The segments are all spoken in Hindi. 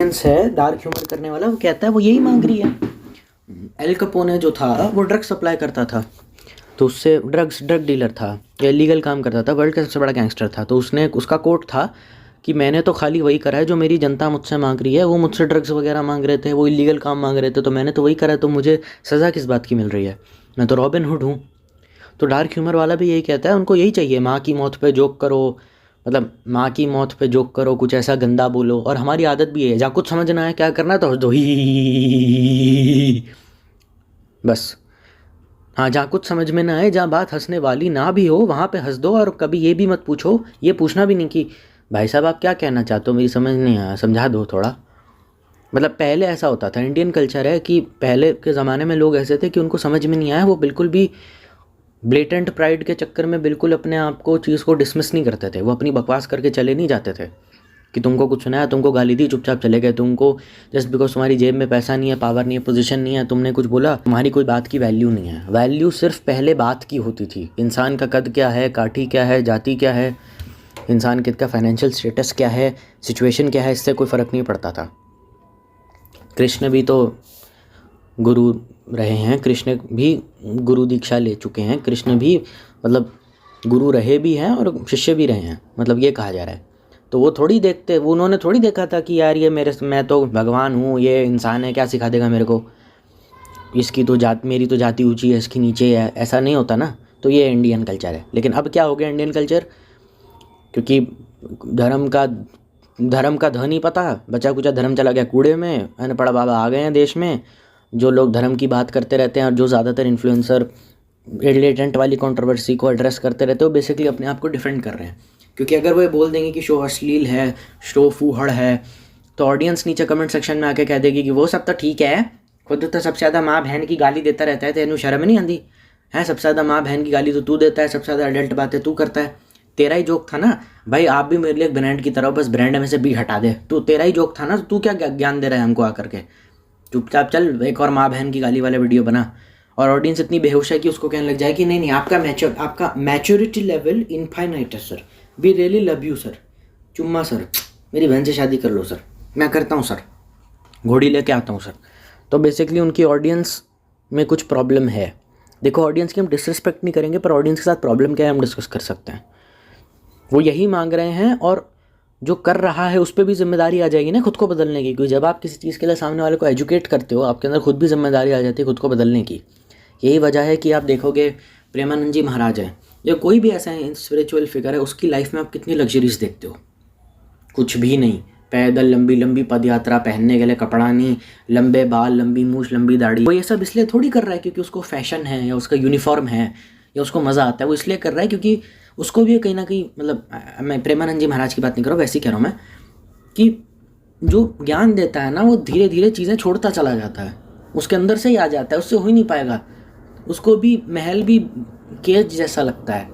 है डार्क ह्यूमर करने वाला, वो कहता है वो यही मांग रही है। एल कैपोने जो था वो ड्रग सप्लाई करता था, तो उससे ड्रग डीलर था या इलीगल काम करता था, वर्ल्ड का सबसे बड़ा गैंगस्टर था। तो उसका कोट था कि मैंने तो खाली वही करा है जो मेरी जनता मुझसे मांग रही है। वो मुझसे ड्रग्स वगैरह मांग रहे थे, वो इलीगल काम मांग रहे थे, तो मैंने तो वही करा है, तो मुझे सज़ा किस बात की मिल रही है? मैं तो रॉबिन हुड हूँ। तो डार्क ह्यूमर वाला भी यही कहता है, उनको यही चाहिए, माँ की मौत पे जोक करो, मतलब माँ की मौत पे जोक करो, कुछ ऐसा गंदा बोलो। और हमारी आदत भी है, जहाँ कुछ समझ ना आए क्या करना है तो हंस दो, ही बस। हाँ, जहाँ कुछ समझ में ना आए, जहाँ बात हंसने वाली ना भी हो, वहाँ पे हंस दो। और कभी ये भी मत पूछो, ये पूछना भी नहीं कि भाई साहब आप क्या कहना चाहते हो, मेरी समझ नहीं आया, समझा दो थोड़ा। मतलब पहले ऐसा होता था, इंडियन कल्चर है कि पहले के ज़माने में लोग ऐसे थे कि उनको समझ में नहीं आया, वो बिल्कुल भी ब्लेटेंट प्राइड के चक्कर में बिल्कुल अपने आप को चीज़ को डिसमिस नहीं करते थे। वो अपनी बकवास करके चले नहीं जाते थे कि तुमको कुछ सुनाया, तुमको गाली दी, चुपचाप चले गए। तुमको जस्ट बिकॉज तुम्हारी जेब में पैसा नहीं है, पावर नहीं है, पोजीशन नहीं है, तुमने कुछ बोला, तुम्हारी कोई बात की वैल्यू नहीं है। वैल्यू सिर्फ पहले बात की होती थी। इंसान का कद क्या है, काठी क्या है, जाति क्या है, इंसान का फाइनेंशियल स्टेटस क्या है, सिचुएशन क्या है, इससे कोई फ़र्क नहीं पड़ता था। कृष्ण भी तो गुरु रहे हैं, कृष्ण भी गुरु दीक्षा ले चुके हैं, कृष्ण भी मतलब गुरु रहे भी हैं और शिष्य भी रहे हैं, मतलब ये कहा जा रहा है। तो वो थोड़ी देखते, वो उन्होंने थोड़ी देखा था कि यार ये मैं तो भगवान हूँ, ये इंसान है, क्या सिखा देगा मेरे को, इसकी तो जात, मेरी तो जाति ऊंची है, इसकी नीचे है, ऐसा नहीं होता ना। तो ये इंडियन कल्चर है। लेकिन अब क्या हो गया इंडियन कल्चर, क्योंकि धर्म का ध नहीं पता, बचा कुचा धर्म चला गया कूड़े में, अनपढ़ बाबा आ गए हैं देश में, जो लोग धर्म की बात करते रहते हैं और जो ज़्यादातर इन्फ्लुएंसर रिलेटेंट वाली कंट्रोवर्सी को एड्रेस करते रहते हैं, वो बेसिकली अपने आप को डिफेंड कर रहे हैं। क्योंकि अगर वो ये बोल देंगे कि शो अश्लील है, शो फूहड़ है, तो ऑडियंस नीचे कमेंट सेक्शन में आके कह देगी कि वो सब तो ठीक है, खुद तो सबसे ज़्यादा माँ बहन की गाली देता रहता है, तेनू शर्म नहीं आती है? सबसे ज़्यादा माँ बहन की गाली तो तू देता है, सबसे ज़्यादा अडल्ट बातें तू करता है। तेरा ही जोक था ना भाई, आप भी मेरे लिए एक ब्रांड की तरह, बस ब्रांड में से बी हटा दे, तो तेरा ही जोक था ना, तो तू क्या ज्ञान दे रहा है हमको आकर के? चुपचाप चल, एक और माँ बहन की गाली वाला वीडियो बना। और ऑडियंस इतनी बेहोश है कि उसको कहने लग जाए कि नहीं नहीं, आपका मैच्योरिटी लेवल इनफाइनाइट है sir, we really love you sir, चुम्मा सर, मेरी बहन से शादी कर लो सर, मैं करता हूँ सर, घोड़ी लेके आता हूँ सर। तो बेसिकली उनकी ऑडियंस में कुछ प्रॉब्लम है। देखो, ऑडियंस की हम डिसरिस्पेक्ट नहीं करेंगे, पर ऑडियंस के साथ प्रॉब्लम क्या है हम डिस्कस कर सकते हैं। वो यही मांग रहे हैं, और जो कर रहा है उस पर भी जिम्मेदारी आ जाएगी ना खुद को बदलने की। क्योंकि जब आप किसी चीज़ के लिए सामने वाले को एजुकेट करते हो, आपके अंदर खुद भी जिम्मेदारी आ जाती है खुद को बदलने की। यही वजह है कि आप देखोगे प्रेमानंद जी महाराज हैं या कोई भी ऐसा स्पिरिचुअल फिगर है, उसकी लाइफ में आप कितनी लग्जरीज देखते हो? कुछ भी नहीं। पैदल लंबी लंबी पद यात्रा, पहनने के लिए कपड़ा नहीं, लंबे बाल, लंबी मूछ, लंबी दाढ़ी। वो ये सब इसलिए थोड़ी कर रहा है क्योंकि उसको फैशन है या उसका यूनिफॉर्म है या उसको मज़ा आता है। वो इसलिए कर रहा है क्योंकि उसको भी कहीं ना कहीं, मतलब मैं प्रेमानंद जी महाराज की बात नहीं कर रहा हूँ, वैसे ही कह रहा हूँ मैं, कि जो ज्ञान देता है ना, वो धीरे धीरे चीज़ें छोड़ता चला जाता है, उसके अंदर से ही आ जाता है, उससे हो ही नहीं पाएगा। उसको भी महल भी केज जैसा लगता है,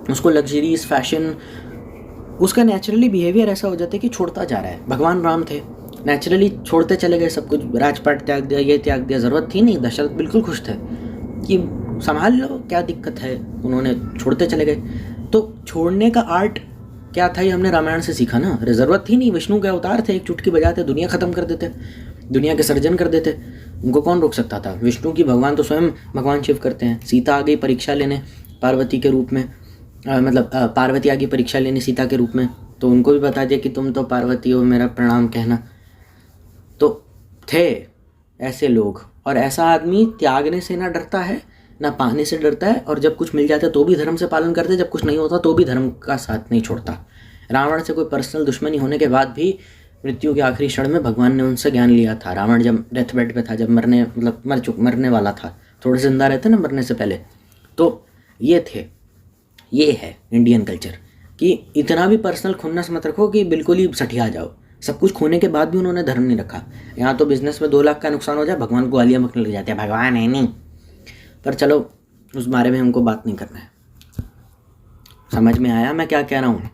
उसको लग्जरीज फैशन, उसका नेचुरली बिहेवियर ऐसा हो जाता है कि छोड़ता जा रहा है। भगवान राम थे, नेचुरली छोड़ते चले गए सब कुछ, राजपाट त्याग दिया, ये त्याग दिया, ज़रूरत थी नहीं। दशरथ बिल्कुल खुश थे कि संभाल लो, क्या दिक्कत है, उन्होंने छोड़ते चले गए। तो छोड़ने का आर्ट क्या था, ये हमने रामायण से सीखा ना। ज़रूरत थी नहीं, विष्णु के अवतार थे, एक चुटकी बजाते दुनिया ख़त्म कर देते, दुनिया के सर्जन कर देते, उनको कौन रोक सकता था? विष्णु की भगवान तो स्वयं भगवान शिव करते हैं। सीता आ गई परीक्षा लेने पार्वती के रूप में, पार्वती आ गई परीक्षा लेने सीता के रूप में, तो उनको भी बता दिया कि तुम तो पार्वती हो, मेरा प्रणाम कहना। तो थे ऐसे लोग, और ऐसा आदमी त्यागने से ना डरता है ना पाने से डरता है, और जब कुछ मिल जाता है तो भी धर्म से पालन करते, जब कुछ नहीं होता तो भी धर्म का साथ नहीं छोड़ता। रावण से कोई पर्सनल दुश्मनी होने के बाद भी मृत्यु के आखिरी क्षण में भगवान ने उनसे ज्ञान लिया था। रावण जब डेथ बेड पे था, जब मरने वाला था, थोड़े जिंदा रहते ना मरने से पहले, तो ये थे। ये है इंडियन कल्चर कि इतना भी पर्सनल खुन्नस मत रखो कि बिल्कुल ही सठिया जाओ। सब कुछ खोने के बाद भी उन्होंने धर्म नहीं रखा। यहाँ तो बिजनेस में 2 लाख का नुकसान हो जाए, भगवान को गालियाँ बकने लग जाते हैं, भगवान है नहीं। पर चलो, उस बारे में हमको बात नहीं करना है। समझ में आया मैं क्या कह रहा हूँ?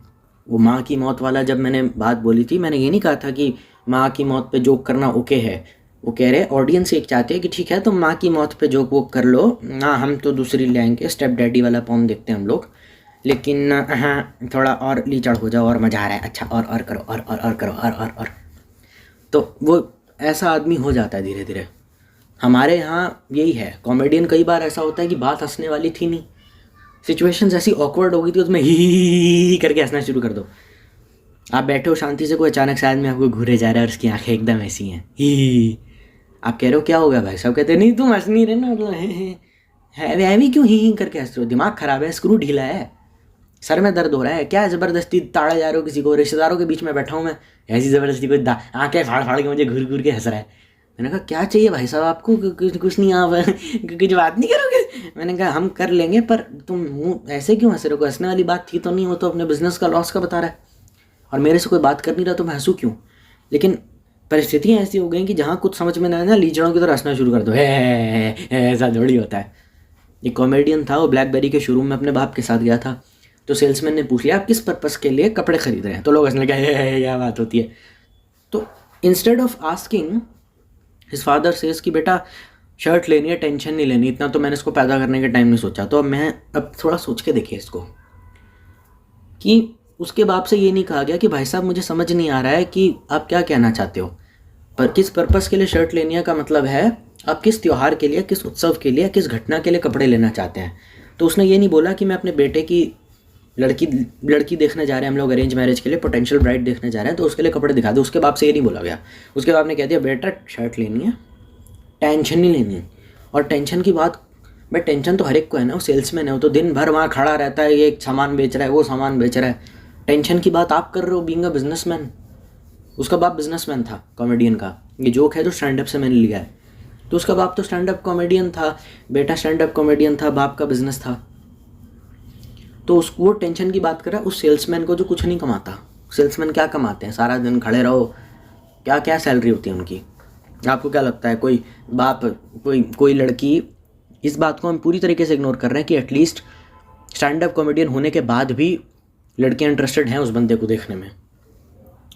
वो माँ की मौत वाला जब मैंने बात बोली थी, मैंने ये नहीं कहा था कि माँ की मौत पे जोक करना ओके है। वो कह रहे ऑडियंस एक चाहते हैं कि ठीक है तुम माँ की मौत पे जोक वोक कर लो, हाँ हम तो दूसरी लेंगे, स्टेप डैडी वाला पॉन देखते हैं हम लोग, लेकिन हाँ थोड़ा और लीचड़ हो जाओ और मज़ा आ रहा है, अच्छा और करो और करो और। तो वो ऐसा आदमी हो जाता है धीरे धीरे। हमारे यहाँ यही है, कॉमेडियन कई बार ऐसा होता है कि बात हंसने वाली थी नहीं, सिचुएशंस ऐसी ऑकवर्ड हो गई थी, उसमें ही करके हंसना शुरू कर दो। आप बैठे हो शांति से, कोई अचानक से आदमी आपको घूरे जा रहा है और उसकी आंखें एकदम ऐसी हैं, ही। आप कह रहे हो क्या हो गया भाई साहब, कहते नहीं तुम हंस नहीं रहे ना, मतलब है भी क्यों ही करके हंस रहे हो, दिमाग खराब है, स्क्रू ढीला है, सर में दर्द हो रहा है क्या, ज़बरदस्ती ताड़ा जा रहे हो किसी को, रिश्तेदारों के बीच में बैठा हूँ मैं, ऐसी ज़बरदस्ती कोई आंखें फाड़ फाड़ के मुझे घूर घूर के हंस रहा है। मैंने कहा क्या चाहिए भाई साहब आपको, कुछ नहीं, आप कुछ बात नहीं करोगे। मैंने कहा हम कर लेंगे, पर तुम मुँह ऐसे क्यों हंस रहे हो, हंसने वाली बात थी तो नहीं, हो तो अपने बिजनेस का लॉस का बता रहा है, और मेरे से कोई बात कर नहीं रहा तो मैं हंसूँ क्यों। लेकिन परिस्थितियाँ ऐसी हो गई कि जहाँ कुछ समझ में ना आए ना, लीचड़ों की तरह हंसना शुरू कर दो, है ऐसा थोड़ी होता है। एक कॉमेडियन था, वो ब्लैकबेरी के शोरूम में अपने बाप के साथ गया था, तो सेल्समैन ने पूछ लिया आप किस पर्पज़ के लिए कपड़े खरीद रहे हैं, तो लोग हंसने लगे, क्या बात होती है। तो instead of asking his father says कि बेटा शर्ट लेनी है, टेंशन नहीं लेनी, इतना तो मैंने इसको पैदा करने के टाइम नहीं सोचा। तो अब थोड़ा सोच के देखिए इसको, कि उसके बाप से ये नहीं कहा गया कि भाई साहब मुझे समझ नहीं आ रहा है कि आप क्या कहना चाहते हो, पर किस पर्पज़ के लिए शर्ट लेनी है का मतलब है आप किस त्यौहार के लिए, किस उत्सव के लिए, किस घटना के लिए कपड़े लेना चाहते हैं। तो उसने ये नहीं बोला कि मैं अपने बेटे की लड़की देखने जा रहे हैं हम लोग अरेंज मैरिज के लिए, पोटेंशियल ब्राइड देखने जा रहे हैं, तो उसके लिए कपड़े दिखा दो। उसके बाप से ये नहीं बोला गया, उसके बाप ने कह दिया बेटा शर्ट लेनी है, टेंशन नहीं लेनी है। और टेंशन की बात, भाई टेंशन तो हर एक को है ना, वो सेल्समैन है, वो तो दिन भर वहाँ खड़ा रहता है, ये सामान बेच रहा है, वो सामान बेच रहा है। टेंशन की बात आप कर रहे हो बीइंग अ बिजनेसमैन। उसका बाप बिजनेसमैन था कॉमेडियन का, ये जोक है जो स्टैंड अप से मैंने लिया है। तो उसका बाप तो स्टैंड अप कॉमेडियन था, बेटा स्टैंड अप कॉमेडियन था, बाप का बिजनेस था। तो उसको वो टेंशन की बात कर रहा है उस सेल्समैन को जो कुछ नहीं कमाता। सेल्समैन क्या कमाते हैं, सारा दिन खड़े रहो, क्या क्या सैलरी होती है उनकी। आपको क्या लगता है कोई बाप, कोई लड़की, इस बात को हम पूरी तरीके से इग्नोर कर रहे हैं कि एटलीस्ट स्टैंड अप कॉमेडियन होने के बाद भी लड़कियां इंटरेस्टेड हैं उस बंदे को देखने में,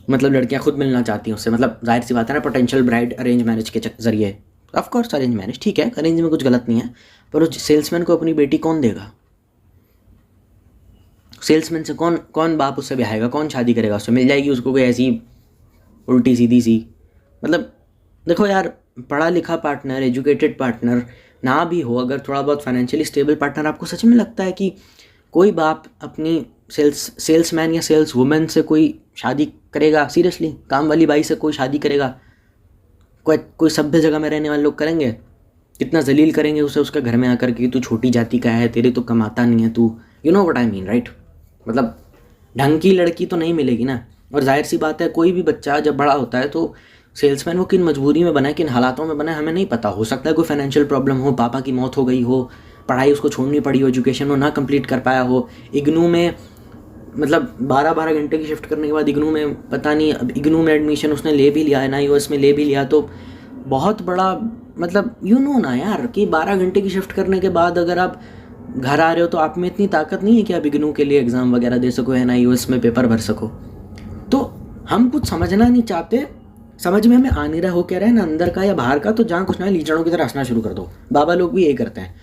मतलब लड़कियां खुद मिलना चाहती हैं उससे। मतलब जाहिर सी बात है ना, पोटेंशियल ब्राइड अरेंज मैरिज के जरिए, ऑफ कोर्स अरेंज मैरिज ठीक है, अरेंज में कुछ गलत नहीं है, पर उस सेल्समैन को अपनी बेटी कौन देगा? सेल्समैन से कौन बाप उससे ब्याहेगा, कौन शादी करेगा उससे? मिल जाएगी उसको कोई ऐसी उल्टी सीधी सी, मतलब देखो यार, पढ़ा लिखा पार्टनर, एजुकेटेड पार्टनर ना भी हो, अगर थोड़ा बहुत फाइनेंशियली स्टेबल पार्टनर, आपको सच में लगता है कि कोई बाप अपनी सेल्समैन या सेल्स वुमेन से कोई शादी करेगा? सीरियसली, काम वाली बाई से कोई शादी करेगा? कोई सभ्य जगह में रहने वाले लोग करेंगे? कितना जलील करेंगे उसे उसके घर में आकर कि तू छोटी जाति का है, तेरे तो कमाता नहीं है तू, you know what I mean right. मतलब ढंग की लड़की तो नहीं मिलेगी ना। और जाहिर सी बात है, कोई भी बच्चा जब बड़ा होता है तो सेल्समैन वो किन मजबूरी में बना है, किन हालातों में बना है, हमें नहीं पता। हो सकता है कोई फाइनेंशियल प्रॉब्लम हो, पापा की मौत हो गई हो, पढ़ाई उसको छोड़नी पड़ी हो, एजुकेशन वो ना कंप्लीट कर पाया हो, इग्नू में मतलब 12-12 घंटे की शिफ्ट करने के बाद इग्नू में पता नहीं, अब इग्नू में एडमिशन उसने ले भी लिया है ना, यूएस में ले भी लिया, तो बहुत बड़ा मतलब यू नो ना यार कि 12 घंटे की शिफ्ट करने के बाद अगर आप घर आ रहे हो तो आप में इतनी ताकत नहीं है कि आप इग्नू के लिए एग्ज़ाम वगैरह दे सको, है ना, यूएस में पेपर भर सको। तो हम कुछ समझना नहीं चाहते, समझ में हमें आ नहीं रहा हो कह रहे हैं ना अंदर का या बाहर का, तो जहाँ कुछ ना लीचड़ों की तरह हंसना शुरू कर दो। बाबा लोग भी यही करते हैं।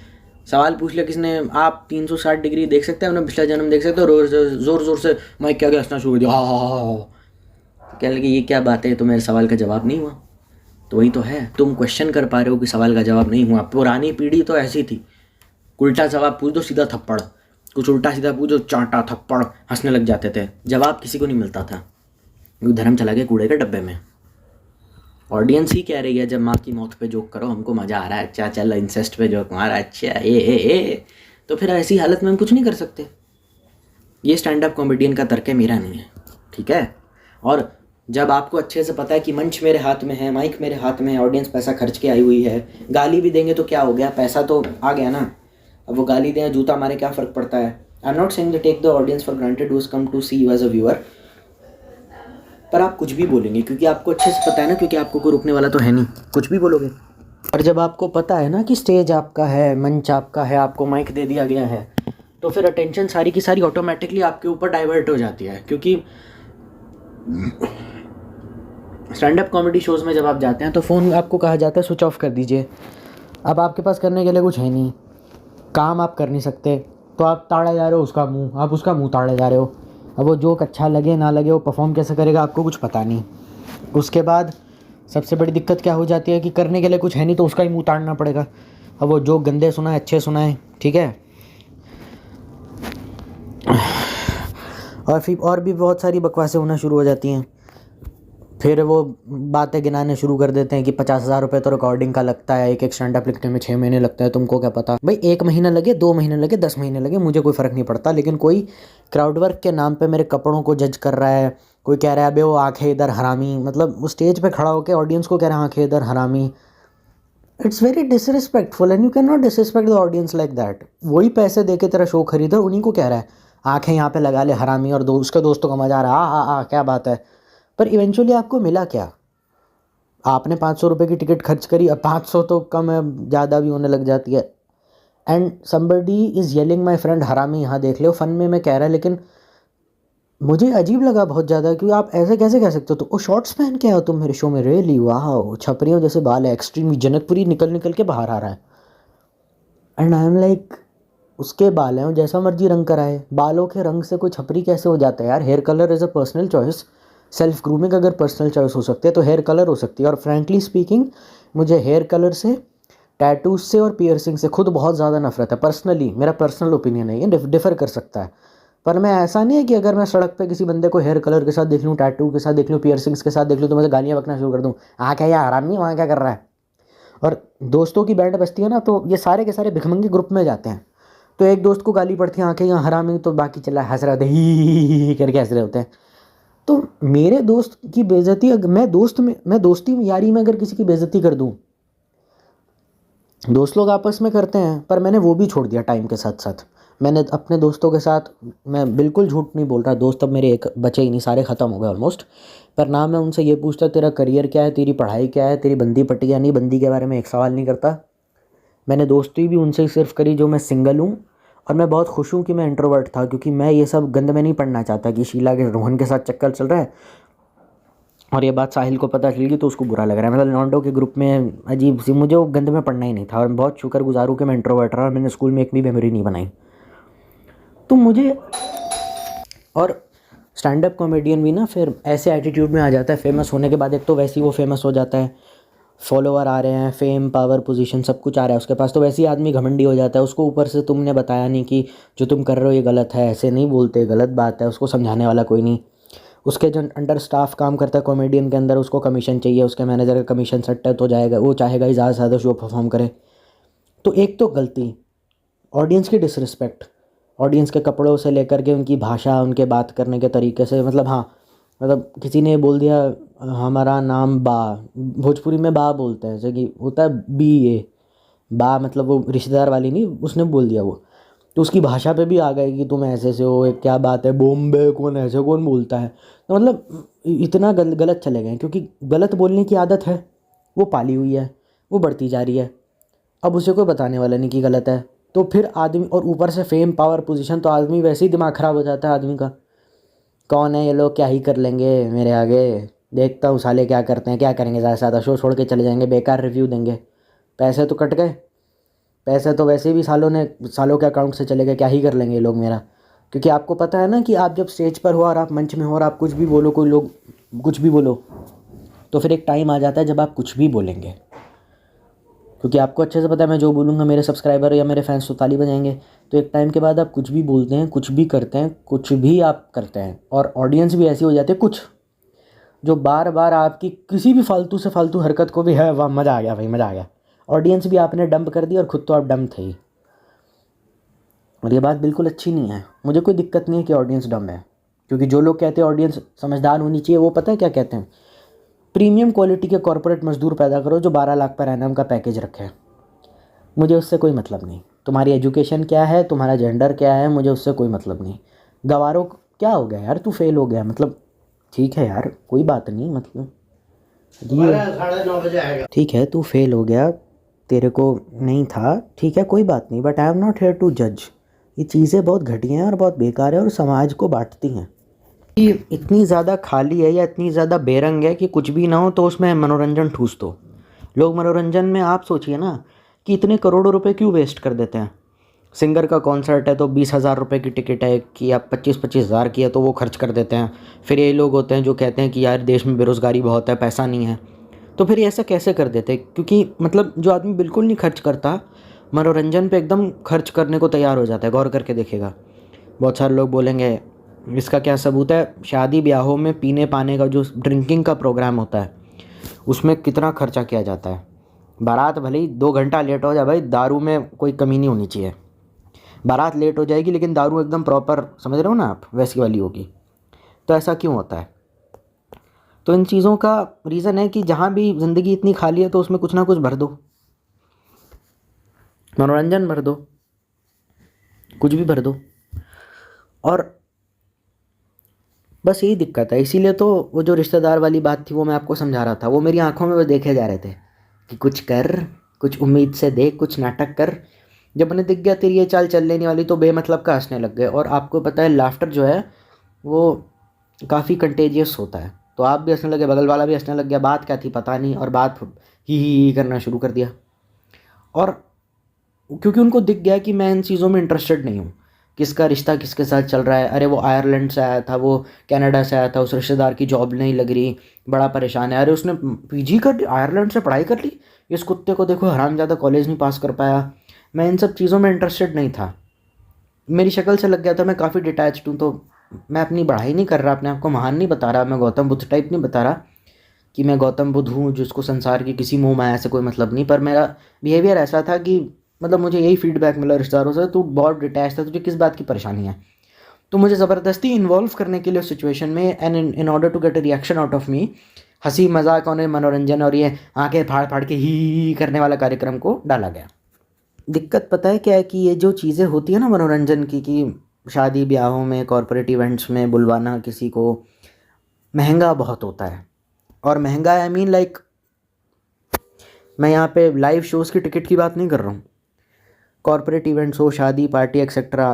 सवाल पूछ लिया किसने, आप 360 डिग्री देख सकते हैं, उन्हें पिछला जन्म देख सकते हो, रोज ज़ोर ज़ोर से माइक के आगे हंसना शुरू कर दिया, हाँ। कह लगे ये क्या बात है, तो मेरे सवाल का जवाब नहीं हुआ। तो वही तो है, तुम क्वेश्चन कर पा रहे हो कि सवाल का जवाब नहीं हुआ। पुरानी पीढ़ी तो ऐसी थी, उल्टा जवाब पूछ दो सीधा थप्पड़, कुछ उल्टा सीधा पूछ दो चांटा थप्पड़, हंसने लग जाते थे। जवाब किसी को नहीं मिलता था, क्योंकि धर्म चला गया कूड़े के डब्बे में। ऑडियंस ही कह रही है जब माँ की मौत पे जोक करो, हमको मज़ा आ रहा है, अच्छा चल इंसेस्ट पे जोक मारा, अच्छा ए। तो फिर ऐसी हालत में हम कुछ नहीं कर सकते। ये स्टैंड अप कॉमेडियन का तर्क है, मेरा नहीं है, ठीक है। और जब आपको अच्छे से पता है कि मंच मेरे हाथ में है, माइक मेरे हाथ में है, ऑडियंस पैसा खर्च के आई हुई है, गाली भी देंगे तो क्या हो गया, पैसा तो आ गया ना। अब वो गाली दें, जूता मारे, क्या फ़र्क पड़ता है। I am not saying to take the audience for granted who has come to see you as a viewer, पर आप कुछ भी बोलेंगे क्योंकि आपको अच्छे से पता है ना, क्योंकि आपको कोई रोकने वाला तो है नहीं, कुछ भी बोलोगे। और जब आपको पता है ना कि स्टेज आपका है, मंच आपका है, आपको माइक दे दिया गया है, तो फिर अटेंशन सारी की सारी ऑटोमेटिकली आपके ऊपर डाइवर्ट हो जाती है। क्योंकि स्टैंड अप कॉमेडी शोज़ में जब आप जाते हैं तो फ़ोन आपको कहा जाता है स्विच ऑफ कर दीजिए। अब आपके पास करने के लिए कुछ है नहीं, काम आप कर नहीं सकते, तो आप ताड़े जा रहे हो उसका मुंह, आप उसका मुंह ताड़े जा रहे हो। अब वो जोक अच्छा लगे ना लगे, वो परफॉर्म कैसे करेगा आपको कुछ पता नहीं। उसके बाद सबसे बड़ी दिक्कत क्या हो जाती है कि करने के लिए कुछ है नहीं तो उसका ही मुंह ताड़ना पड़ेगा। अब वो जो गंदे सुनाए अच्छे सुनाए, ठीक है। और फिर और भी बहुत सारी बकवासें होना शुरू हो जाती हैं। फिर वो बातें गिनाने शुरू कर देते हैं कि 50,000 रुपये तो रिकॉर्डिंग का लगता है, एक स्टैंड अप लिखने में 6 महीने लगता है, तुमको क्या पता। भाई 1 महीना लगे, 2 महीने लगे, 10 महीने लगे, मुझे कोई फ़र्क नहीं पड़ता। लेकिन कोई क्राउड वर्क के नाम पे मेरे कपड़ों को जज कर रहा है, कोई कह रहा है अबे वो आंखें इधर हरामी, मतलब वो स्टेज पे खड़ा होकर ऑडियंस को कह रहा है आंखें इधर हरामी। It's very disrespectful and you can not disrespect the audience like that. वही पैसे दे के तेरा शो खरीदा, उन्हीं को कह रहा है आंखें यहाँ पे लगा ले हरामी, और उसके दोस्तों का मजा आ रहा है, आ क्या बात है। पर इवेंचुअली आपको मिला क्या? आपने 500 रुपये की टिकट खर्च करी, अब 500 तो कम है, ज़्यादा भी होने लग जाती है। And somebody is yelling my friend हरामी, यहाँ देख लो, फन में मैं कह रहा है। लेकिन मुझे अजीब लगा बहुत ज़्यादा कि आप ऐसे कैसे कह सकते हो। तो वो शॉर्ट्स पहन के आओ तुम मेरे शो में, रियली वाह, छपरियों जैसे बाल है, एक्सट्रीम जनकपुरी निकल निकल के बाहर आ रहा है। एंड आई एम लाइक, उसके बाल हैं, जैसा मर्जी रंग कराए, बालों के रंग से कोई छपरी कैसे हो जाता है यार। Hair colour is a personal choice. Self grooming अगर पर्सनल चॉइस हो सकती है तो हेयर कलर हो सकती है। और फ्रैंकली स्पीकिंग, मुझे हेयर कलर से, टैटूज से और पियर्सिंग से खुद बहुत ज़्यादा नफरत है। पर्सनली मेरा पर्सनल ओपिनियन है, ये डिफ़र कर सकता है। पर मैं ऐसा नहीं है कि अगर मैं सड़क पे किसी बंदे को हेयर कलर के साथ देख लूँ, टैटू के साथ देख लूँ, पियर्सिंग्स के साथ देख लूँ तो मैं गालियाँ बकना शुरू कर दूँ, क्या यार आरामी वहाँ क्या कर रहा है। और दोस्तों की बैंड बजती है ना, तो ये सारे के सारे भिखमंगे ग्रुप में जाते हैं। तो एक दोस्त को गाली पड़ती है आंखें यहाँ हरामी, तो बाकी चला हंस रहे होते हैं, ही करके हंस रहे होते हैं। तो मेरे दोस्त की बेइज्जती, मैं दोस्ती यारी में अगर किसी की बेइज्जती कर दूं, दोस्त लोग आपस में करते हैं, पर मैंने वो भी छोड़ दिया टाइम के साथ साथ। मैंने अपने दोस्तों के साथ, मैं बिल्कुल झूठ नहीं बोल रहा, दोस्त अब मेरे एक बचे ही नहीं, सारे ख़त्म हो गए ऑलमोस्ट। पर ना मैं उनसे ये पूछता तेरा करियर क्या है, तेरी पढ़ाई क्या है, तेरी बंदी पटी या नहीं बंदी, के बारे में एक सवाल नहीं करता। मैंने दोस्ती भी उनसे सिर्फ करी जो मैं सिंगल हूँ। और मैं बहुत खुश हूँ कि मैं इंट्रोवर्ट था, क्योंकि मैं ये सब गंद में नहीं पढ़ना चाहता कि शीला के रोहन के साथ चक्कर चल रहा है और ये बात साहिल को पता चल गई तो उसको बुरा लग रहा है। मतलब लॉन्डो के ग्रुप में अजीब सी, मुझे वो गंद में पढ़ना ही नहीं था। और बहुत शुक्रगुजार हूँ कि मैं इंट्रोवर्ट रहा और मैंने स्कूल में एक भी मेमोरी नहीं बनाई। तो मुझे, और स्टैंड अप कॉमेडियन भी ना फिर ऐसे एटीट्यूड में आ जाता है फेमस होने के बाद। एक तो वैसे ही वो फेमस हो जाता है, फॉलोवर आ रहे हैं, फेम पावर पोजीशन सब कुछ आ रहा है उसके पास, तो वैसे ही आदमी घमंडी हो जाता है। उसको ऊपर से तुमने बताया नहीं कि जो तुम कर रहे हो ये गलत है, ऐसे नहीं बोलते, गलत बात है, उसको समझाने वाला कोई नहीं। उसके जो अंडर स्टाफ काम करता है कॉमेडियन के अंदर, उसको कमीशन चाहिए, उसके मैनेजर का कमीशन सेट है तो जाएगा, वो चाहेगा ही ज़्यादा से ज़्यादा शो परफॉर्म करे। तो एक तो गलती, ऑडियंस की डिसरिस्पेक्ट, ऑडियंस के कपड़ों से लेकर के उनकी भाषा, उनके बात करने के तरीके से, मतलब हाँ, मतलब किसी ने बोल दिया हमारा नाम बा, भोजपुरी में बा बोलते हैं, जैसे कि होता है बी ए बा, मतलब वो रिश्तेदार वाली नहीं, उसने बोल दिया वो, तो उसकी भाषा पे भी आ गए कि तुम ऐसे से हो, एक क्या बात है, बॉम्बे कौन ऐसे कौन बोलता है। तो मतलब इतना गलत चले गए, क्योंकि गलत बोलने की आदत है, वो पाली हुई है, वो बढ़ती जा रही है। अब उसे कोई बताने वाला नहीं कि गलत है। तो फिर आदमी, और ऊपर से फेम पावर पोजीशन, तो आदमी वैसे ही दिमाग ख़राब हो जाता है आदमी का। कौन है ये लोग, क्या ही कर लेंगे मेरे आगे, देखता हूँ साले क्या करते हैं, क्या करेंगे, ज़्यादा से ज़्यादा शो छोड़ के चले जाएंगे, बेकार रिव्यू देंगे, पैसे तो कट गए, पैसे तो वैसे भी सालों के अकाउंट से चले गए, क्या ही कर लेंगे ये लोग मेरा। क्योंकि आपको पता है ना कि आप जब स्टेज पर हो और आप मंच में हो और आप कुछ भी बोलो, कोई लोग कुछ भी बोलो, तो फिर एक टाइम आ जाता है जब आप कुछ भी बोलेंगे, क्योंकि आपको अच्छे से पता है मैं जो बोलूँगा मेरे सब्सक्राइबर या मेरे फैंस तो ताली बजाएंगे। तो एक टाइम के बाद आप कुछ भी बोलते हैं, कुछ भी करते हैं, कुछ भी आप करते हैं, और ऑडियंस भी ऐसी हो जाती है कुछ, जो बार बार आपकी किसी भी फालतू से फालतू हरकत को भी है वाह मज़ा आ गया भाई मज़ा आ गया, ऑडियंस भी आपने डंप कर दी और खुद तो आप डम थे ही। और ये बात बिल्कुल अच्छी नहीं है। मुझे कोई दिक्कत नहीं है कि ऑडियंस डम है, क्योंकि जो लोग कहते हैं ऑडियंस समझदार होनी चाहिए, वो पता है क्या कहते हैं, प्रीमियम क्वालिटी के कॉर्पोरेट मजदूर पैदा करो जो 12 लाख पर एनम का पैकेज रखे। मुझे उससे कोई मतलब नहीं, तुम्हारी एजुकेशन क्या है, तुम्हारा जेंडर क्या है, मुझे उससे कोई मतलब नहीं। गवारों क्या हो गया यार, तू फेल हो गया, मतलब ठीक है यार कोई बात नहीं, मतलब ठीक है तू फेल हो गया, तेरे को नहीं था, ठीक है कोई बात नहीं, but I am not here to जज। ये चीज़ें बहुत घटिया हैं और बहुत बेकार है और समाज को बांटती हैं। ये इतनी ज़्यादा खाली है या इतनी ज़्यादा बेरंग है कि कुछ भी ना हो तो उसमें मनोरंजन ठूस दो। लोग मनोरंजन में, आप सोचिए ना कि इतने करोड़ों रुपए क्यों वेस्ट कर देते हैं। सिंगर का कॉन्सर्ट है तो 20,000 रुपये की टिकट है कि आप 25,000 की है तो वो खर्च कर देते हैं। फिर ये लोग होते हैं जो कहते हैं कि यार देश में बेरोज़गारी बहुत है, पैसा नहीं है, तो फिर ये ऐसा कैसे कर देते? क्योंकि मतलब जो आदमी बिल्कुल नहीं खर्च करता, मनोरंजन पे एकदम खर्च करने को तैयार हो जाता है, गौर करके देखिएगा। बहुत सारे लोग बोलेंगे इसका क्या सबूत है? शादी ब्याहों में पीने पाने का जो ड्रिंकिंग का प्रोग्राम होता है उसमें कितना खर्चा किया जाता है। बारात भले ही 2 घंटा लेट हो जाए, भाई दारू में कोई कमी नहीं होनी चाहिए। बारात लेट हो जाएगी लेकिन दारू एकदम प्रॉपर, समझ रहे हो ना आप, वैसी वाली होगी। तो ऐसा क्यों होता है? तो इन चीज़ों का रीज़न है कि जहाँ भी ज़िंदगी इतनी खाली है तो उसमें कुछ ना कुछ भर दो, मनोरंजन भर दो, कुछ भी भर दो। और बस यही दिक्कत है। इसीलिए तो वो जो रिश्तेदार वाली बात थी वो मैं आपको समझा रहा था, वो मेरी आंखों में वो देखे जा रहे थे कि कुछ कर, कुछ उम्मीद से देख, कुछ नाटक कर। जब उन्हें दिख गया तेरी ये चाल चल लेने वाली तो बेमतलब का हंसने लग गए। और आपको पता है लाफ्टर जो है वो काफ़ी कंटेजियस होता है, तो आप भी हंसने लगे, बगल वाला भी हंसने लग गया। बात क्या थी पता नहीं, और बात ही करना शुरू कर दिया। और क्योंकि उनको दिख गया कि मैं इन चीज़ों में इंटरेस्टेड नहीं हूँ, किसका रिश्ता किसके साथ चल रहा है। अरे वो आयरलैंड से आया था, वो कनाडा से आया था, उस रिश्तेदार की जॉब नहीं लग रही, बड़ा परेशान है। अरे उसने पीजी कर ली, आयरलैंड से पढ़ाई कर ली, इस कुत्ते को देखो हरामजादा कॉलेज नहीं पास कर पाया। मैं इन सब चीज़ों में इंटरेस्टेड नहीं था। मेरी शक्ल से लग गया था मैं काफ़ी डिटैच्ड हूँ। तो मैं अपनी बढ़ाई नहीं कर रहा, अपने आप को महान नहीं बता रहा, मैं गौतम बुद्ध टाइप नहीं बता रहा कि मैं गौतम बुद्ध हूँ जिसको संसार की किसी मोह माया से कोई मतलब नहीं। पर मेरा बिहेवियर ऐसा था कि मतलब मुझे यही फीडबैक मिला रिश्तेदारों से, तू बहुत डिटैच था, तुझे किस बात की परेशानी है। तो मुझे ज़बरदस्ती इन्वॉल्व करने के लिए उस सिचुएशन में, and in order to get a reaction out of me, हंसी मजाक और मनोरंजन और ये आंखें फाड़ फाड़ के ही करने वाला कार्यक्रम को डाला गया। दिक्कत पता है क्या है कि ये जो चीज़ें होती है ना मनोरंजन की, कि शादी ब्याहों में, कॉरपोरेट इवेंट्स में बुलवाना किसी को, महंगा बहुत होता है। और महंगा आई मीन लाइक, मैं यहाँ पे लाइव शोज़ की टिकट की बात नहीं कर रहा हूँ। कॉरपोरेट इवेंट्स हो, शादी पार्टी एक्सेट्रा,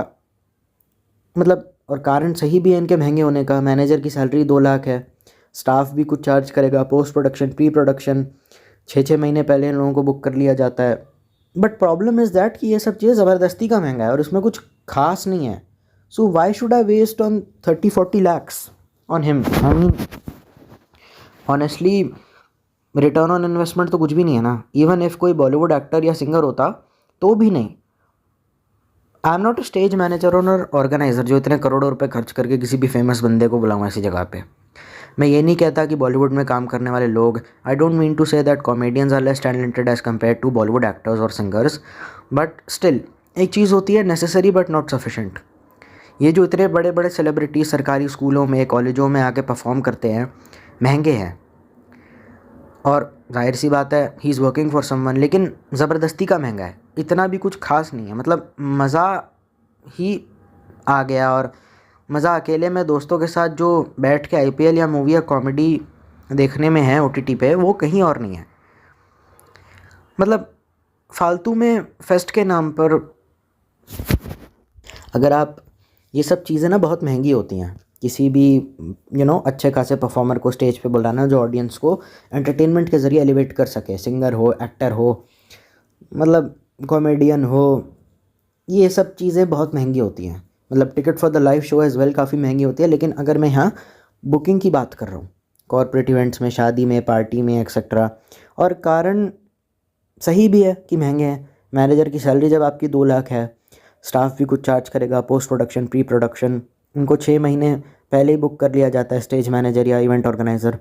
मतलब, और कारण सही भी है इनके महंगे होने का। मैनेजर की सैलरी 2 लाख है, स्टाफ भी कुछ चार्ज करेगा, पोस्ट प्रोडक्शन, प्री प्रोडक्शन 6-6 महीने पहले इन लोगों को बुक कर लिया जाता है। बट प्रॉब्लम इज़ दैट कि ये सब चीज़ें ज़बरदस्ती का महंगा है और इसमें कुछ खास नहीं है। So why should I waste on 30-40 lakhs on him? I mean honestly return on investment तो कुछ भी नहीं है ना। इवन इफ़ कोई बॉलीवुड एक्टर या सिंगर होता तो भी नहीं। आई am not a stage manager और ऑर्गेनाइज़र जो इतने करोड़ों रुपए खर्च करके किसी भी फेमस बंदे को बुलाऊँ ऐसी जगह पे। मैं ये नहीं कहता कि बॉलीवुड में काम करने वाले लोग, I don't mean to say that comedians are less talented as compare to Bollywood actors और सिंगर्स, बट स्टिल एक चीज़ होती है नेसेसरी बट नॉट सफिशेंट। ये जो इतने बड़े बड़े सेलिब्रिटी सरकारी स्कूलों में, कॉलेजों में आके परफॉर्म करते हैं, महंगे हैं। और जाहिर सी बात है he is working for someone, लेकिन ज़बरदस्ती का महंगा है, इतना भी कुछ खास नहीं है। मतलब मज़ा ही आ गया, और मज़ा अकेले में दोस्तों के साथ जो बैठ के आईपीएल या मूवी या कॉमेडी देखने में है ओटीटी पे, वो कहीं और नहीं है। मतलब फालतू में फेस्ट के नाम पर, अगर आप, ये सब चीज़ें ना बहुत महंगी होती हैं। किसी भी अच्छे खासे परफॉर्मर को स्टेज पे बुलाना जो ऑडियंस को एंटरटेनमेंट के ज़रिए एलिवेट कर सके, सिंगर हो, एक्टर हो, मतलब कॉमेडियन हो, ये सब चीज़ें बहुत महंगी होती हैं। मतलब ticket for the live show as well काफ़ी महंगी होती है। लेकिन अगर मैं यहाँ बुकिंग की बात कर रहा हूँ, कॉर्पोरेट इवेंट्स में, शादी में, पार्टी में एक्सेट्रा, और कारण सही भी है कि महंगे हैं। मैनेजर की सैलरी जब आपकी 2 लाख है, स्टाफ भी कुछ चार्ज करेगा, पोस्ट प्रोडक्शन, प्री प्रोडक्शन, उनको 6 महीने पहले ही बुक कर लिया जाता है स्टेज मैनेजर या event organiser.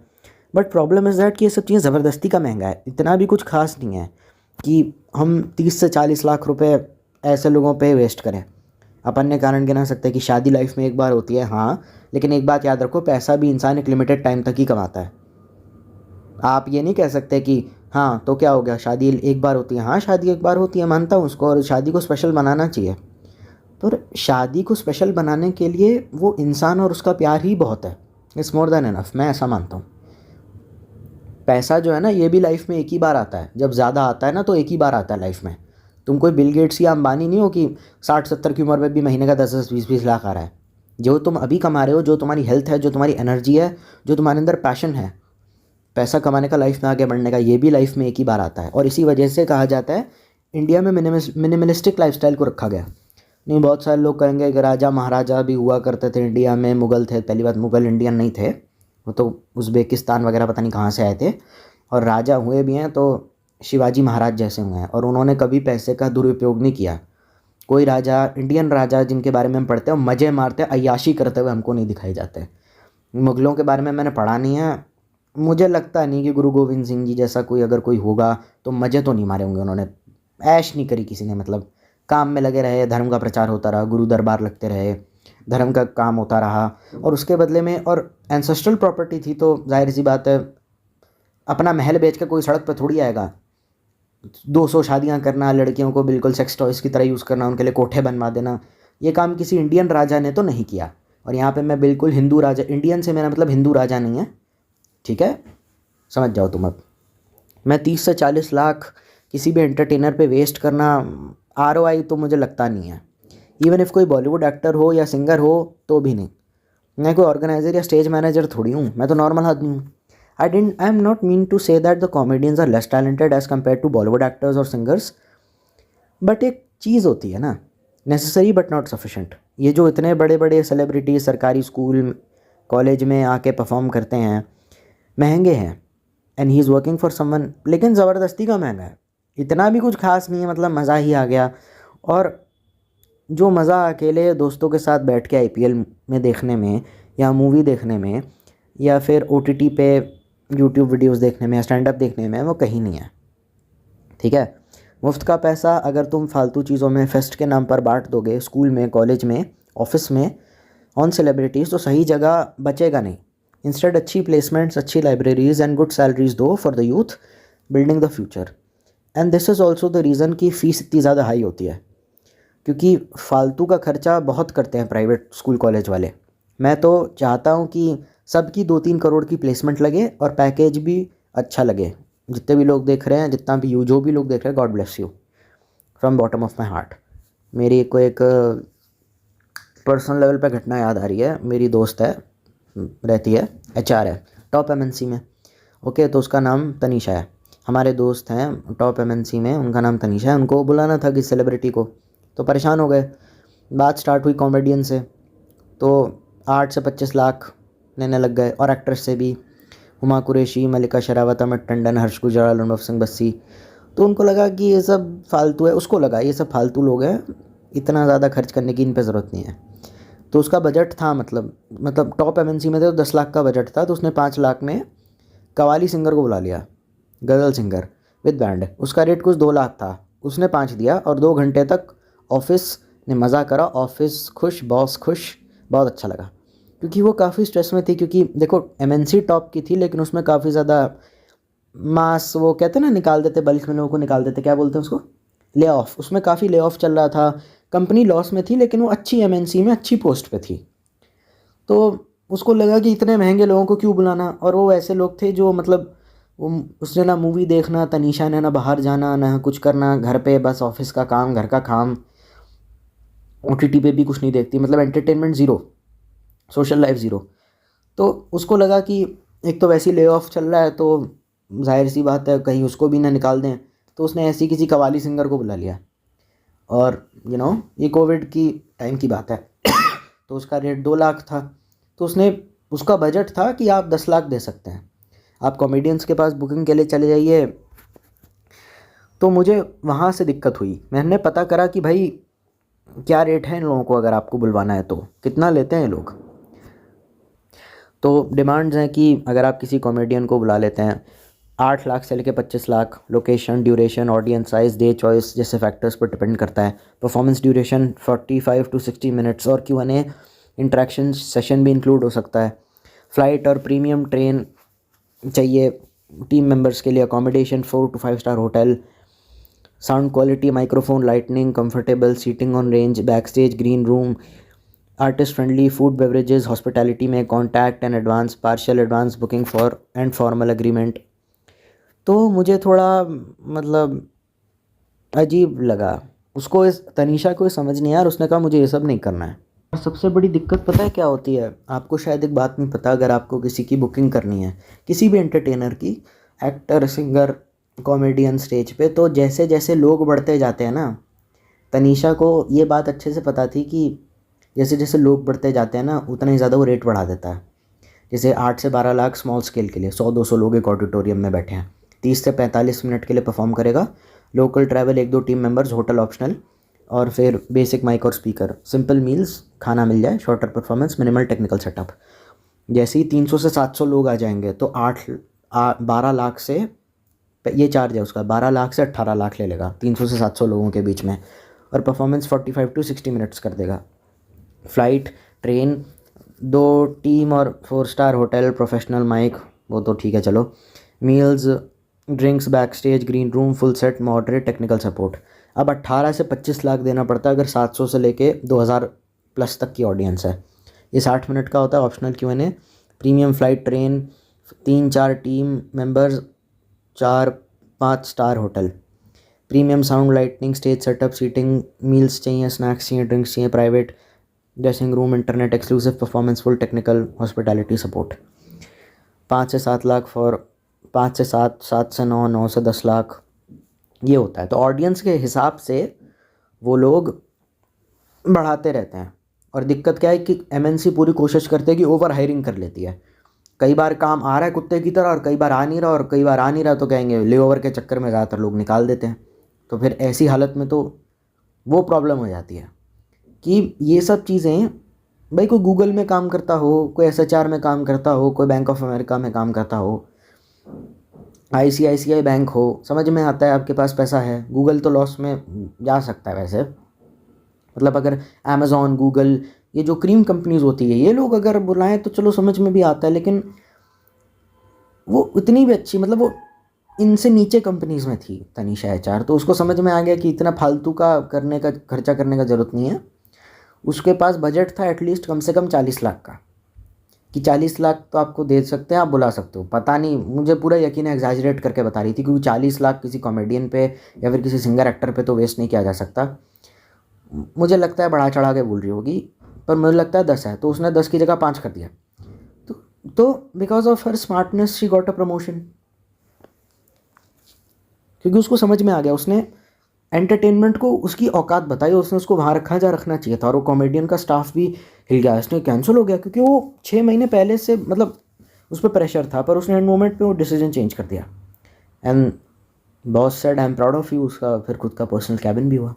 But problem is that कि ये सब चीज़ें ज़बरदस्ती का महंगा है, इतना भी कुछ खास नहीं है कि हम 30 से 40 लाख रुपए ऐसे लोगों पे वेस्ट करें। अपन ने कारण गिना सकते हैं कि शादी लाइफ में एक बार होती है, हाँ, लेकिन एक बात याद रखो, पैसा भी इंसान एक लिमिटेड टाइम तक ही कमाता है। आप ये नहीं कह सकते कि हाँ तो क्या हो गया, शादी एक बार होती है। हाँ, शादी एक बार होती है, मानता हूँ उसको, और शादी को स्पेशल बनाना चाहिए। पर शादी को स्पेशल बनाने के लिए वो इंसान और उसका प्यार ही बहुत है, इट्स मोर देन इनफ, मैं ऐसा मानता हूँ। पैसा जो है ना, ये भी लाइफ में एक ही बार आता है। जब ज़्यादा आता है ना तो एक ही बार आता है लाइफ में। तुम कोई बिल गेट्स या अंबानी नहीं हो कि 60-70 की उम्र में भी महीने का 10-10, 20-20 लाख आ रहा है। जो तुम अभी कमा रहे हो, जो तुम्हारी हेल्थ है, जो तुम्हारी एनर्जी है, जो तुम्हारे अंदर पैशन है, पैसा कमाने का, लाइफ में आगे बढ़ने का, ये भी लाइफ में एक ही बार आता है। और इसी वजह से कहा जाता है इंडिया में मिनिमलिस्टिक लाइफस्टाइल को रखा गया। नहीं, बहुत सारे लोग कहेंगे कि राजा महाराजा भी हुआ करते थे इंडिया में, मुग़ल थे। पहली बात, मुग़ल इंडियन नहीं थे, वो तो उज़्बेकिस्तान वगैरह पता नहीं कहाँ से आए थे। और राजा हुए भी हैं तो शिवाजी महाराज जैसे हुए हैं, और उन्होंने कभी पैसे का दुरुपयोग नहीं किया। कोई राजा, इंडियन राजा जिनके बारे में हम पढ़ते हैं, मज़े मारते अय्याशी करते हुए हमको नहीं दिखाए जाते। मुग़लों के बारे में मैंने पढ़ा नहीं है, मुझे लगता नहीं कि गुरु गोविंद सिंह जी जैसा कोई अगर कोई होगा तो मज़े तो नहीं मारे होंगे उन्होंने। ऐश नहीं करी किसी ने, मतलब काम में लगे रहे, धर्म का प्रचार होता रहा, गुरु दरबार लगते रहे, धर्म का काम होता रहा, और उसके बदले में, और एंसेस्ट्रल प्रॉपर्टी थी तो जाहिर सी बात है अपना महल बेच कर कोई सड़क पर थोड़ी आएगा। 200 शादियां करना, लड़कियों को बिल्कुल सेक्स टॉयज़ की तरह यूज़ करना, उनके लिए कोठे बनवा देना, ये काम किसी इंडियन राजा ने तो नहीं किया। और यहाँ पे मैं बिल्कुल हिंदू राजा, इंडियन से मेरा मतलब हिंदू राजा नहीं है, ठीक है, समझ जाओ तुम। अब मैं 30 से 40 लाख किसी भी एंटरटेनर पे वेस्ट करना ROI तो मुझे लगता नहीं है। इवन इफ़ कोई बॉलीवुड एक्टर हो या सिंगर हो तो भी नहीं। मैं कोई ऑर्गेनाइजर या स्टेज मैनेजर थोड़ी हूँ, मैं तो नॉर्मल आदमी हूँ। I am not mean to say that the comedians are less talented as compare to Bollywood actors और सिंगर्स, बट एक चीज़ होती है ना, नेसेसरी बट नॉट सफिशेंट। ये जो इतने बड़े बड़े सेलिब्रिटी सरकारी स्कूल कॉलेज में आके परफॉर्म करते हैं, महंगे हैं, and he is working for someone, लेकिन ज़बरदस्ती का महंगा है, इतना भी कुछ खास नहीं है, मतलब मज़ा ही आ गया। और जो मज़ा अकेले दोस्तों के साथ बैठ के IPL में देखने में, या मूवी देखने में, या फिर OTT पे यूट्यूब वीडियोज़ देखने में, स्टैंड अप देखने में, वो कहीं नहीं है, ठीक है। मुफ्त का पैसा अगर तुम फालतू चीज़ों में फेस्ट के नाम पर बांट दोगे, स्कूल में, कॉलेज में, ऑफिस में, ऑन सेलिब्रिटीज़, तो सही जगह बचेगा नहीं। इंस्टेड अच्छी प्लेसमेंट्स, अच्छी लाइब्रेरीज़ एंड गुड सैलरीज दो for the youth building the future. And this is also the reason कि फ़ीस इतनी ज़्यादा हाई होती है, क्योंकि फालतू का खर्चा बहुत करते हैं प्राइवेट स्कूल कॉलेज वाले। मैं तो चाहता हूँ कि सबकी 2-3 करोड़ की प्लेसमेंट लगे और पैकेज भी अच्छा लगे। जितने भी लोग देख रहे हैं, जितना भी जो भी लोग देख रहे हैं, God bless you from bottom of my heart. मेरी को एक पर्सनल लेवल पे घटना याद आ रही है। मेरी दोस्त है, रहती है, HR है टॉप MNC में, ओके, तो उसका नाम तनीषा है। हमारे दोस्त हैं टॉप MNC में, उनका नाम तनीषा है। उनको बुलाना था किसी सेलिब्रिटी को, तो परेशान हो गए। बात स्टार्ट हुई कॉमेडियन से, तो 8 से 25 लाख लेने लग गए, और एक्ट्रेस से भी, हुमा कुरैशी, मल्लिका शेरावत, अमित टंडन, हर्ष गुजराल, अनुभव सिंह बस्सी। तो उनको लगा कि ये सब फालतू है, उसको लगा ये सब फालतू लोग हैं, इतना ज़्यादा खर्च करने की इन पे ज़रूरत नहीं है। तो उसका बजट था, मतलब टॉप MNC में थे तो 10 लाख का बजट था, तो उसने 5 लाख में कवाली सिंगर को बुला लिया, गज़ल सिंगर विद बैंड। उसका रेट कुछ 2 लाख था, उसने 5 दिया, और 2 घंटे तक ऑफिस ने मज़ा करा, ऑफिस खुश, बॉस खुश, बहुत अच्छा लगा। क्योंकि वो काफ़ी स्ट्रेस में थी, क्योंकि देखो MNC टॉप की थी, लेकिन उसमें काफ़ी ज़्यादा मास, वो कहते हैं ना, निकाल देते, बल्क में लोगों को निकाल देते, क्या बोलते हैं उसको, ले ऑफ। उसमें काफ़ी ले ऑफ चल रहा था, कंपनी लॉस में थी, लेकिन वो अच्छी MNC में अच्छी पोस्ट पे थी। तो उसको लगा कि इतने महंगे लोगों को क्यों बुलाना, और वो ऐसे लोग थे जो मतलब उसने ना मूवी देखना, तनीषा ने ना बाहर जाना, ना कुछ करना, घर पे बस ऑफिस का काम, घर का काम, OTT पे भी कुछ नहीं देखती, मतलब entertainment zero, social life zero. तो उसको लगा कि एक तो वैसे ही ले ऑफ चल रहा है, तो जाहिर सी बात है कहीं उसको भी ना निकाल दें, तो उसने ऐसी किसी कवाली सिंगर को बुला लिया। और ये कोविड की टाइम की बात है तो उसका रेट 2 लाख था। तो उसका बजट था कि आप 10 लाख दे सकते हैं, आप कॉमेडियंस के पास बुकिंग के लिए चले जाइए। तो मुझे वहाँ से दिक्कत हुई, मैंने पता करा कि भाई क्या रेट है इन लोगों को, अगर आपको बुलवाना है तो कितना लेते हैं लोग। तो डिमांड्स हैं कि अगर आप किसी कॉमेडियन को बुला लेते हैं, 8 लाख से लेकर 25 lakh, location, duration, audience size, day choice जैसे फैक्टर्स पर डिपेंड करता है। परफॉर्मेंस ड्यूरेशन 45 to 60 मिनट्स, और Q&A इंटरेक्शन सेशन भी इंक्लूड हो सकता है। फ़्लाइट और प्रीमियम ट्रेन चाहिए टीम मेंबर्स के लिए, accommodation 4 to 5 star hotel, sound quality, microphone, lightning, comfortable seating on range, back stage, green room, artist friendly, food beverages, hospitality में contact and advance, partial advance booking for and formal agreement. तो मुझे थोड़ा मतलब अजीब लगा। उसको, इस तनीषा को समझ नहीं आया, और उसने कहा मुझे ये सब नहीं करना है। और सबसे बड़ी दिक्कत पता है क्या होती है आपको? शायद एक बात नहीं पता, अगर आपको किसी की बुकिंग करनी है, किसी भी एंटरटेनर की, एक्टर, सिंगर, कॉमेडियन स्टेज पे, तो जैसे जैसे लोग बढ़ते जाते हैं ना, तनीषा को ये बात अच्छे से पता थी कि जैसे जैसे लोग बढ़ते जाते हैं ना, उतना ही ज़्यादा वो रेट बढ़ा देता है। जैसे 8 से 12 लाख स्मॉल स्केल के लिए, 100-200 लोग एक ऑडिटोरियम में बैठे हैं, 30 से 45 मिनट के लिए परफॉर्म करेगा। Local travel 1-2 team members, hotel optional, और फिर बेसिक माइक और स्पीकर, सिंपल मील्स, खाना मिल जाए, shorter performance, minimal technical setup. जैसे ही 300 से 700 लोग आ जाएंगे तो 12 लाख से ये चार्ज है उसका, 12 लाख से 18 लाख ले लेगा 300 से 700 लोगों के बीच में, और परफॉर्मेंस 45 to 60 मिनट्स कर देगा। फ़्लाइट, ट्रेन, 2 टीम और 4 स्टार होटल, प्रोफेशनल माइक, वो तो ठीक है चलो, meals, drinks, back stage, green room, full set, moderate technical support. अब 18 से 25 लाख देना पड़ता है अगर 700 से लेके 2000 प्लस तक की ऑडियंस है। ये 60 मिनट का होता है। Optional Q&A, premium flight, train, 3-4 team members, 4-5 star hotel, premium sound, lightning, stage setup, seating, meals चाहिए, स्नैक्स चाहिए, ड्रिंक्स चाहिए, private dressing room, internet, exclusive performance, full technical hospitality support. 5 से 7 लाख फॉर 5 से 7, 7 से 9, 9 से 10 लाख, ये होता है। तो ऑडियंस के हिसाब से वो लोग बढ़ाते रहते हैं। और दिक्कत क्या है कि MNC पूरी कोशिश करते हैं कि ओवर हायरिंग कर लेती है। कई बार काम आ रहा है कुत्ते की तरह और कई बार आ नहीं रहा, और कई बार आ नहीं रहा तो कहेंगे ले ओवर के चक्कर में ज़्यादातर लोग निकाल देते हैं। तो फिर ऐसी हालत में तो वो प्रॉब्लम हो जाती है कि ये सब चीज़ें, भाई कोई गूगल में काम करता हो, कोई SHR में काम करता हो, कोई बैंक ऑफ अमेरिका में काम करता हो, ICICI बैंक हो, समझ में आता है आपके पास पैसा है। गूगल तो लॉस में जा सकता है वैसे, मतलब अगर अमेज़ॉन, गूगल, ये जो क्रीम कंपनीज होती है, ये लोग अगर बुलाएं तो चलो समझ में भी आता है, लेकिन वो इतनी भी अच्छी, मतलब वो इनसे नीचे कंपनीज में थी तनीषा HR, तो उसको समझ में आ गया कि इतना फालतू का खर्चा करने का ज़रूरत नहीं है। उसके पास बजट था एटलीस्ट कम से कम 40 लाख का, कि 40 लाख तो आपको दे सकते हैं, आप बुला सकते हो। पता नहीं, मुझे पूरा यकीन है एग्जैजरेट करके बता रही थी, क्योंकि 40 लाख किसी कॉमेडियन पे या फिर किसी सिंगर एक्टर पे तो वेस्ट नहीं किया जा सकता। मुझे लगता है बढ़ा चढ़ा के बोल रही होगी, पर मुझे लगता है 10 है, तो उसने 10 की जगह 5 कर दिया। तो because of her smartness she got a promotion, क्योंकि उसको समझ में आ गया, उसने एंटरटेनमेंट को उसकी औकात बताई, उसने उसको वहाँ रखा जा रखना चाहिए था, और वो कॉमेडियन का स्टाफ भी हिल गया, इसने कैंसिल हो गया, क्योंकि वो 6 महीने पहले से मतलब उस पर प्रेशर था, पर उसने एंड मोमेंट पे वो डिसीजन चेंज कर दिया। And boss said I am proud of you, उसका फिर खुद का पर्सनल कैबिन भी हुआ।